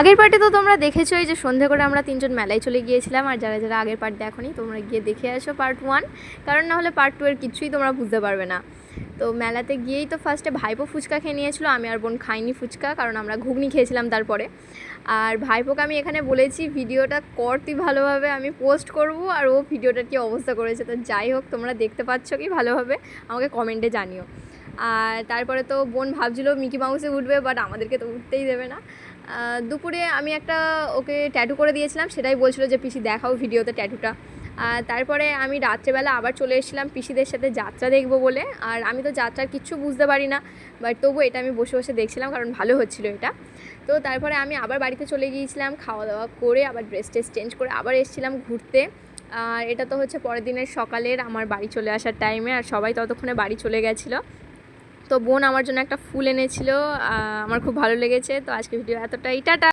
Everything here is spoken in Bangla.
আগের পার্টে তো তোমরা দেখেছোই যে সন্ধে করে আমরা তিনজন মেলায় চলে গিয়েছিলাম। আর যারা যারা আগের পার্ট দেখোনি তোমরা গিয়ে দেখে আসো পার্ট 1, কারণ না হলে পার্ট 2 এর কিছুই তোমরা বুঝতে পারবে না। তো মেলাতে গিয়েই তো ফার্স্টে ভাইপো ফুচকা খেয়ে নিয়েছিলো, আমি আর বোন খাইনি ফুচকা, কারণ আমরা ঘুগনি খেয়েছিলাম তারপরে। আর ভাইপোকে আমি এখানে বলেছি ভিডিওটা কর তুই ভালোভাবে, আমি পোস্ট করব, আর ও ভিডিওটার কী অবস্থা করেছে। তো যাই হোক, তোমরা দেখতে পাচ্ছ কি ভালোভাবে আমাকে কমেন্টে জানিও। আর তারপরে তো বোন ভাবছিলো মিকি মাউসে উঠবে, বাট আমাদেরকে তো উঠতেই দেবে না। দুপুরে আমি একটা ওকে ট্যাটু করে দিয়েছিলাম, সেটাই বলছিলো যে পিসি দেখাও ভিডিওতে ট্যাটুটা। তারপরে আমি রাত্রেবেলা আবার চলে এসেছিলাম পিসিদের সাথে যাত্রা দেখবো বলে। আর আমি তো যাত্রার কিচ্ছু বুঝতে পারি না, বাট তবু এটা আমি বসে বসে দেখছিলাম, কারণ ভালো হচ্ছিলো এটা। তো তারপরে আমি আবার বাড়িতে চলে গিয়েছিলাম, খাওয়া দাওয়া করে আবার ড্রেস ট্রেস চেঞ্জ করে আবার এসেছিলাম ঘুরতে। আর এটা তো হচ্ছে পরের দিনের সকালের আমার বাড়ি চলে আসার টাইমে, আর সবাই ততক্ষণে বাড়ি চলে গেছিলো। তো বোন আমার জন্য একটা ফুল এনেছিল, আমার খুব ভালো লেগেছে। তো আজকে ভিডিও এতটাই, টাটা।